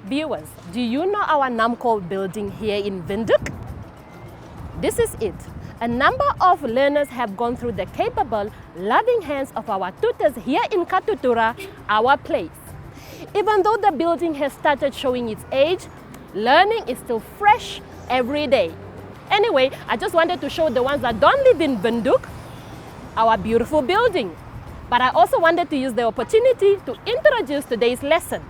Viewers, do you know our Namco building here in Windhoek? This is it. A number of learners have gone through the capable, loving hands of our tutors here in Katutura, our place. Even though the building has started showing its age, learning is still fresh every day. Anyway, I just wanted to show the ones that don't live in Windhoek our beautiful building. But I also wanted to use the opportunity to introduce today's lesson.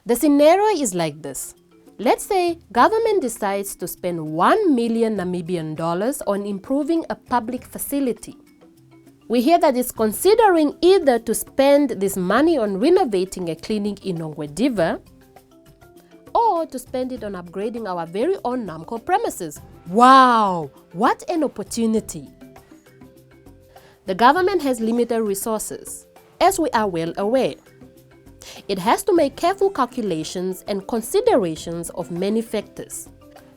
The scenario is like this. Let's say government decides to spend 1 million Namibian dollars on improving a public facility. We hear that it's considering either to spend this money on renovating a clinic in Ongwediva or to spend it on upgrading our very own Namco premises. Wow, what an opportunity! The government has limited resources, as we are well aware. It has to make careful calculations and considerations of many factors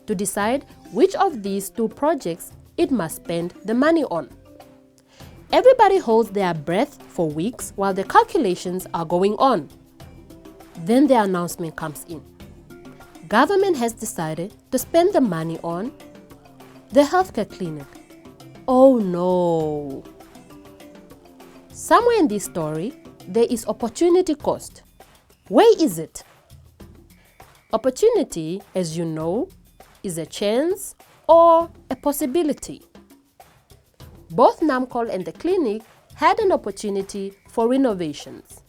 to decide which of these two projects it must spend the money on. Everybody holds their breath for weeks while the calculations are going on. Then the announcement comes in. Government has decided to spend the money on the healthcare clinic. Oh no! Somewhere in this story, there is opportunity cost. Where is it? Opportunity, as you know, is a chance or a possibility. Both Namco and the clinic had an opportunity for renovations.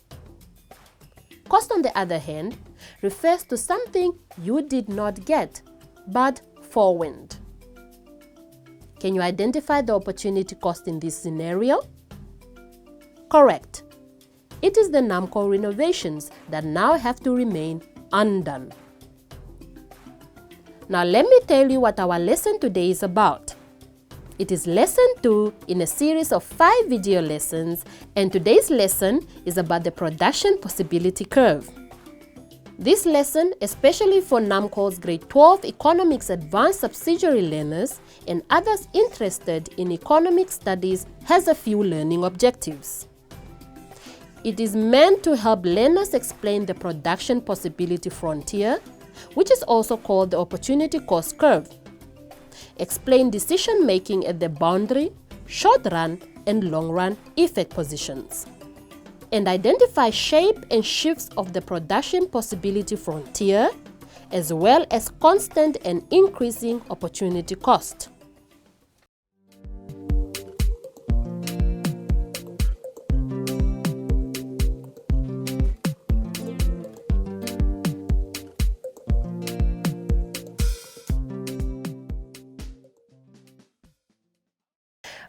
Cost, on the other hand, refers to something you did not get, but forewent. Can you identify the opportunity cost in this scenario? Correct. It is the Namco renovations that now have to remain undone. Now let me tell you what our lesson today is about. It is lesson 2 in a series of 5 video lessons, and today's lesson is about the production possibility curve. This lesson, especially for Namco's Grade 12 Economics Advanced Subsidiary learners and others interested in economic studies, has a few learning objectives. It is meant to help learners explain the production possibility frontier, which is also called the opportunity cost curve. Explain decision-making at the boundary, short-run and long-run effect positions. And identify shape and shifts of the production possibility frontier, as well as constant and increasing opportunity cost.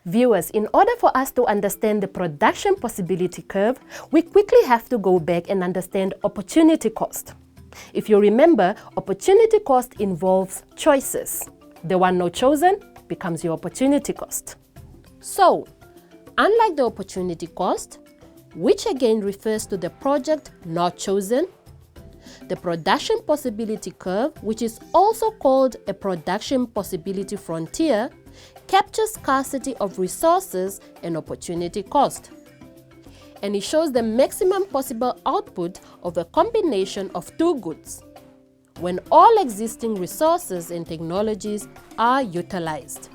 Viewers, in order for us to understand the production possibility curve, we quickly have to go back and understand opportunity cost. If you remember, opportunity cost involves choices. The one not chosen becomes your opportunity cost. So, unlike the opportunity cost, which again refers to the project not chosen, the production possibility curve, which is also called a production possibility frontier, captures scarcity of resources and opportunity cost. And it shows the maximum possible output of a combination of two goods when all existing resources and technologies are utilized.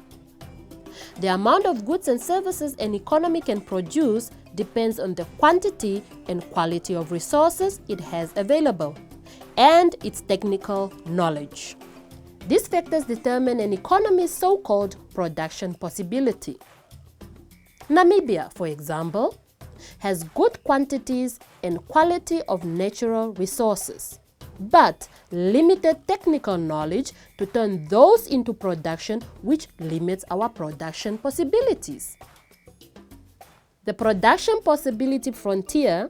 The amount of goods and services an economy can produce depends on the quantity and quality of resources it has available and its technical knowledge. These factors determine an economy's so-called production possibility. Namibia, for example, has good quantities and quality of natural resources, but limited technical knowledge to turn those into production, which limits our production possibilities. The production possibility frontier,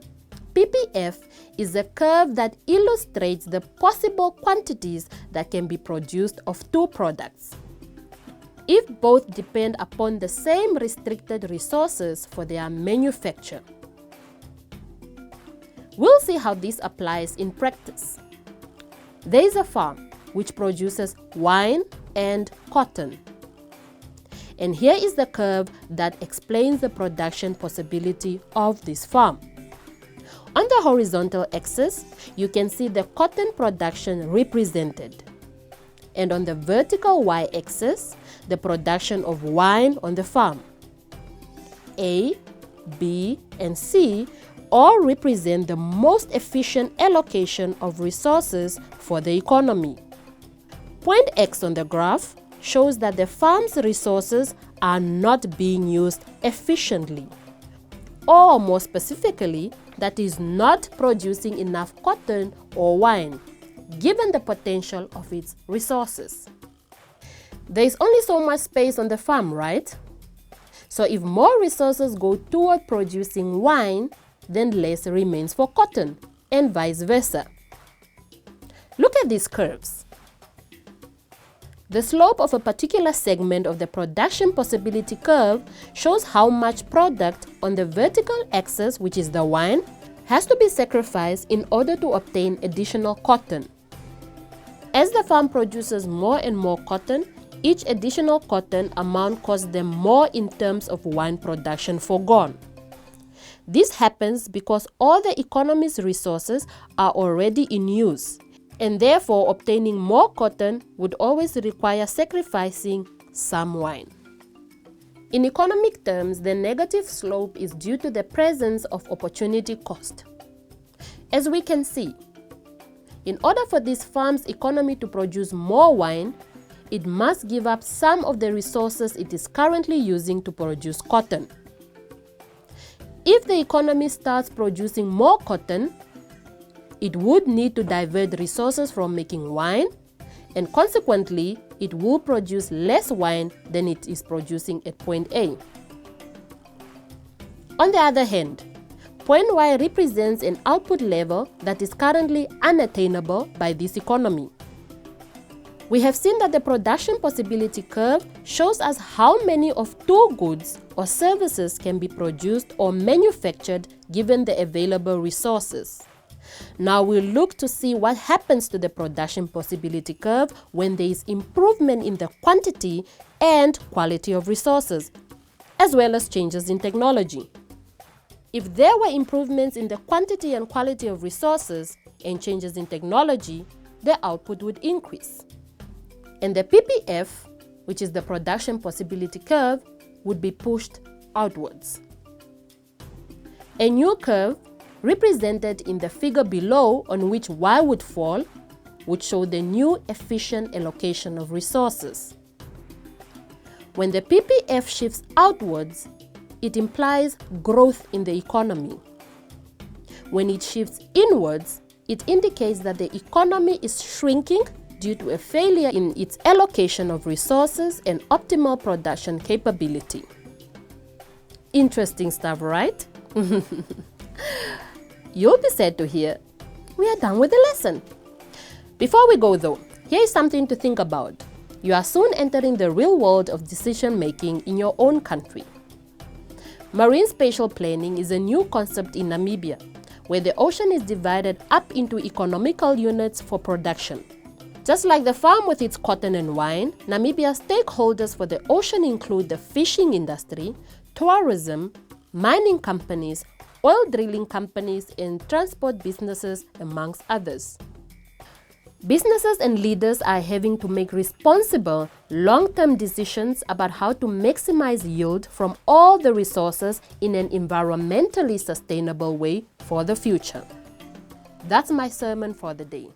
PPF, is a curve that illustrates the possible quantities that can be produced of two products, if both depend upon the same restricted resources for their manufacture. We'll see how this applies in practice. There is a farm which produces wine and cotton. And here is the curve that explains the production possibility of this farm. On the horizontal axis, you can see the cotton production represented. And on the vertical y-axis, the production of wine on the farm. A, B, and C all represent the most efficient allocation of resources for the economy. Point X on the graph shows that the farm's resources are not being used efficiently, or more specifically, that is not producing enough cotton or wine, given the potential of its resources. There is only so much space on the farm, right? So if more resources go toward producing wine, then less remains for cotton, and vice versa. Look at these curves. The slope of a particular segment of the production possibility curve shows how much product on the vertical axis, which is the wine, has to be sacrificed in order to obtain additional cotton. As the farm produces more and more cotton, each additional cotton amount costs them more in terms of wine production foregone. This happens because all the economy's resources are already in use, and therefore obtaining more cotton would always require sacrificing some wine. In economic terms, the negative slope is due to the presence of opportunity cost. As we can see, in order for this farm's economy to produce more wine, it must give up some of the resources it is currently using to produce cotton. If the economy starts producing more cotton, it would need to divert resources from making wine, and consequently, it will produce less wine than it is producing at point A. On the other hand, point Y represents an output level that is currently unattainable by this economy. We have seen that the production possibility curve shows us how many of two goods or services can be produced or manufactured given the available resources. Now we'll look to see what happens to the production possibility curve when there is improvement in the quantity and quality of resources, as well as changes in technology. If there were improvements in the quantity and quality of resources and changes in technology, the output would increase. And the PPF, which is the production possibility curve, would be pushed outwards. A new curve, represented in the figure below on which Y would fall, would show the new efficient allocation of resources. When the PPF shifts outwards, it implies growth in the economy. When it shifts inwards, it indicates that the economy is shrinking due to a failure in its allocation of resources and optimal production capability. Interesting stuff, right? You'll be sad to hear we are done with the lesson. Before we go though, here is something to think about. You are soon entering the real world of decision making in your own country. Marine spatial planning is a new concept in Namibia, where the ocean is divided up into economical units for production. Just like the farm with its cotton and wine, Namibia's stakeholders for the ocean include the fishing industry, tourism, mining companies, oil drilling companies, and transport businesses, amongst others. Businesses and leaders are having to make responsible, long-term decisions about how to maximize yield from all the resources in an environmentally sustainable way for the future. That's my sermon for the day.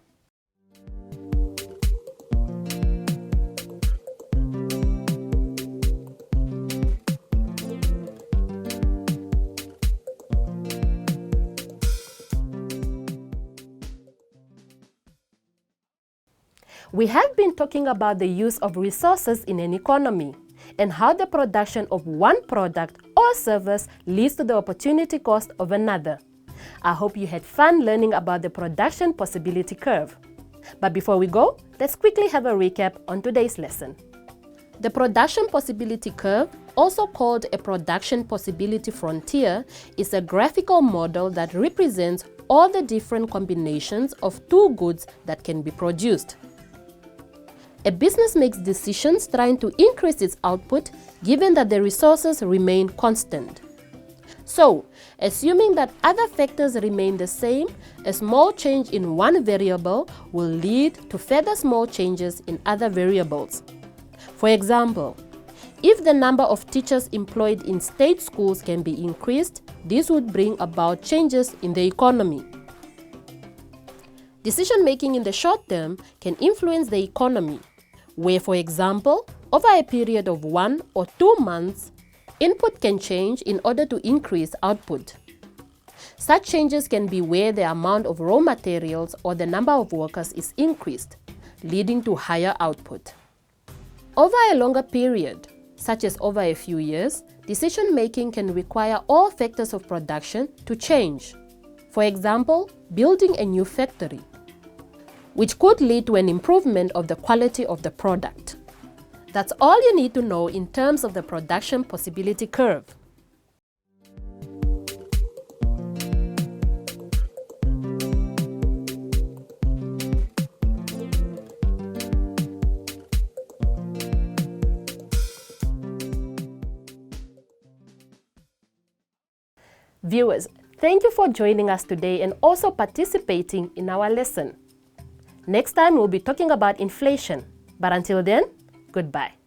We have been talking about the use of resources in an economy and how the production of one product or service leads to the opportunity cost of another. I hope you had fun learning about the production possibility curve. But before we go, let's quickly have a recap on today's lesson. The production possibility curve, also called a production possibility frontier, is a graphical model that represents all the different combinations of two goods that can be produced. A business makes decisions trying to increase its output given that the resources remain constant. So, assuming that other factors remain the same, a small change in one variable will lead to further small changes in other variables. For example, if the number of teachers employed in state schools can be increased, this would bring about changes in the economy. Decision-making in the short term can influence the economy, where, for example, over a period of 1 or 2 months, input can change in order to increase output. Such changes can be where the amount of raw materials or the number of workers is increased, leading to higher output. Over a longer period, such as over a few years, decision-making can require all factors of production to change. For example, building a new factory, which could lead to an improvement of the quality of the product. That's all you need to know in terms of the production possibility curve. Viewers, thank you for joining us today and also participating in our lesson. Next time we'll be talking about inflation. But until then, goodbye.